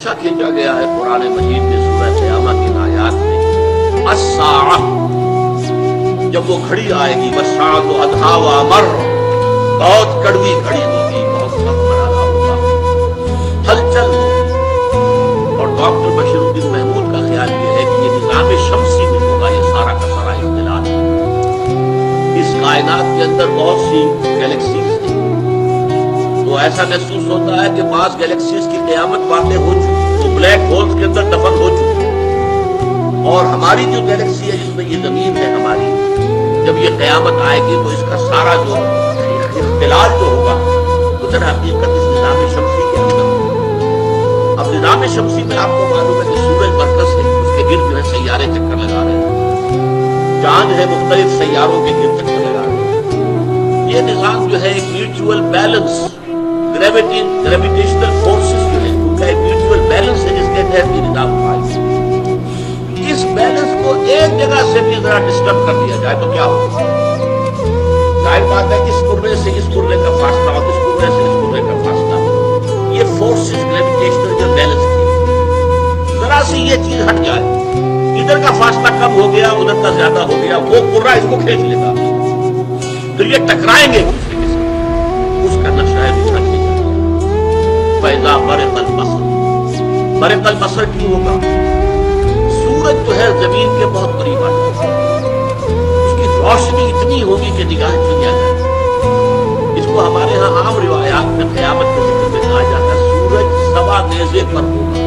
اچھا کھینچا گیا ہے قرآن مجید میں سورہ قیامہ کی آیات میں الساعہ، جب وہ گھڑی آئے گی والساعۃ ادھیٰ وامر، بہت کڑوی گھڑی ہوگی، بہت وقت بڑھانا ہوگا، ہلچل ہوگی۔ اور ڈاکٹر بشیر الدین محمود کا خیال یہ ہے کہ یہ نظام شمسی میں ہوگا، یہ سارا کا سارا اختلاط۔ اس کائنات کے اندر بہت سی گیلیکسیز ہیں، تو ایسا محسوس ہوتا ہے کہ بعض گیلیکسیز کی قیامت واقع ہو چکی، وہ بلیک ہولز کے اندر دفن ہو چکی، اور ہماری جو گیلیکسی ہے جس میں یہ زمین ہے ہماری، جب یہ قیامت آئے گی تو اس کا سارا جو اختلاط جو ہوگا وہ در حقیقت اس نظام شمسی کے اندر ہوگا۔ اب نظام شمسی میں آپ کو معلوم ہے کہ سورج مرکز ہے، اس کے گرد جو ہے سیارے چکر لگا رہے ہیں، چاند ہے مختلف سیاروں کے گرد چکر لگا رہے ہیں۔ یہ نظام جو ہے ایک میوچول بیلنس، گریویٹیشنل فورسز جو ہے ان کا ایک میوچول بیلنس ہے جس کے تحت یہ نظام قائم ہے۔ اس بیلنس کو ایک جگہ سے بھی ذرا ڈسٹرب کر دیا جائے تو کیا ہوگا؟ ظاہر بات ہے کہ اس کرنے سے اس کرنے کا فاصلہ اور اس کرنے سے اس کرنے کا فاصلہ، یہ فورسز گریویٹیشنل جو بیلنس کی ذرا سی یہ چیز ہٹ جائے، ادھر کا فاصلہ کم ہو گیا ادھر کا زیادہ ہو گیا، وہ کرہ اس کو کھینچ لیتا، پھر یہ ٹکرائیں گے دوسرے کے ساتھ، اس کا نقشہ ہے دوسرا کھینچ۔ فَإِذَا بَرِقَ الْبَصَرُ، برق البصر کیوں ہوگا؟ سورج جو ہے زمین کے بہت قریب آ جائے گا، اس کی روشنی اتنی ہوگی کہ نگاہ چنیا جائے۔ اس کو ہمارے ہاں عام روایات میں قیامت کے ذکر میں کہا جاتا ہے سورج سوا نیزے پر ہوگا،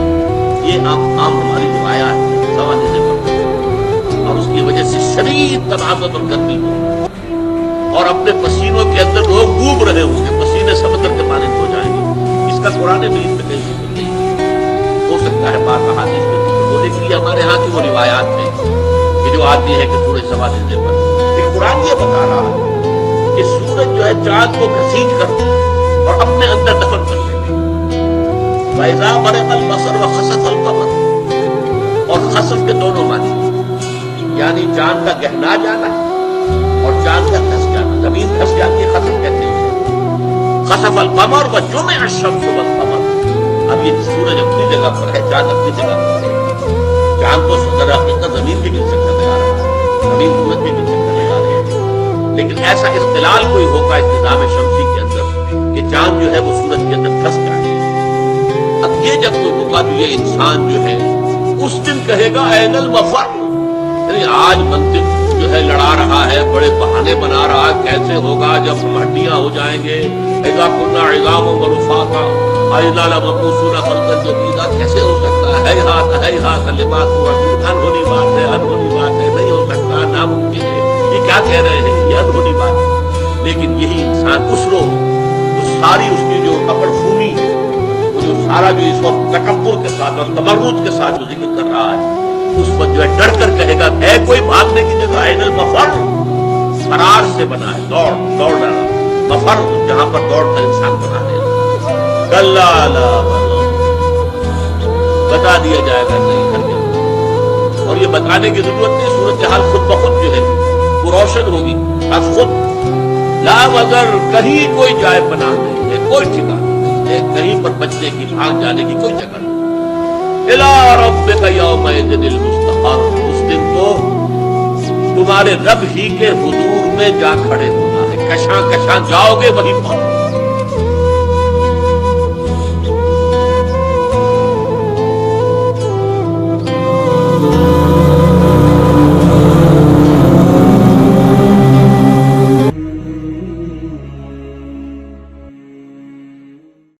یہ عام ہماری روایات ہے، سوا نیزے پر ہوگا، اور اس کی وجہ سے شدید تناظر اور گرمی ہوگی، اور اپنے پسینوں کے اندر لوگ ڈوب رہے ہوں گے، پسینے سمندر کے مانند ہو جائیں گے۔ اس کا قرآن مجید میں کہیں ذکر نہیں، ہو سکتا ہے بعض احادیث میں ذکر ہو، لیکن یہ ہمارے ہاں کی وہ روایات ہیں کہ جو آتی ہے کہ سورج سوا نیزے پر، لیکن قرآن یہ بتا رہا ہے کہ سورج جو ہے چاند کو گھسیٹ کر اور اپنے اندر دفن کر لے گا۔ فَإِذَا بَرِقَ الْبَصَرُ وَخَسَفَ الْقَمَرُ، اور خسف کے دونوں معنی، یعنی چاند کا گہنا جانا اور چاند کا دھس جانا، زمین دھس جاتی ہے خسف کہتے ہیں۔ خسف القمر وجمع الشمس والقمر، اب یہ سورج اپنی جگہ پر ہے، چاند اپنی جگہ پر ہے، چاند تو در حقیقت زمین کے بھی چکر لگا رہا ہے، زمین سورج کے بھی چکر لگا رہے ہیں، لیکن ایسا اختلال کوئی ہوگا اس نظام شمسی کے اندر کہ چاند جو ہے وہ سورج کے اندر پھنس جائے۔ اب یہ جب کوئی ہوگا تو یہ انسان جو ہے اس دن کہے گا این المفر، یعنی آج منطق جو ہے لڑا رہا ہے، بڑے بہانے بنا رہا ہے، کیسے ہوگا جب ہم ہڈیاں ہو جائیں گے، اذا کنا عظاما ورفاتا اذا لمبعوثون خلقا جدیدا، کیسے ہو سکتا ہے؟ ہیہات لما توعدون، انہونی بات ہے، انہونی بات ہے، نہیں ہو سکتا، ناممکن ہے، یہ کیا کہہ رہے ہیں، یہ انہونی بات ہے۔ لیکن یہی انسان اس روز تو ساری اس کی جو اکڑ خونی ہے، وہ جو سارا جو اس وقت تکبر کے ساتھ اور تمرد کے ساتھ جو ذکر کر رہا ہے، اس وقت جو ہے ڈر کر کہے گا ہے کوئی بھاگنے کی جگہ، این المفر، فرار سے بنا ہے، دوڑ رہا، مفر جہاں پر دوڑ کر انسان بنا دے گا۔ کلا لا بتا دیا جائے گا نہیں ہرگز، اور یہ بتانے کی ضرورت نہیں، صورتحال خود بخود جو ہے وہ روشن ہوگی، اب خود لا وزر، کہیں کوئی جائے پناہ نہیں ہے، کوئی ٹھکانہ نہیں ہے، کہیں پر بچنے کی بھاگ جانے کی کوئی جگہ نہیں۔ الی ربک یومئذ المستقر، اس دن تو تمہارے رب ہی کے حضور میں جا کھڑے ہونا ہے، کشاں کشاں جاؤ گے وہیں پہنچو۔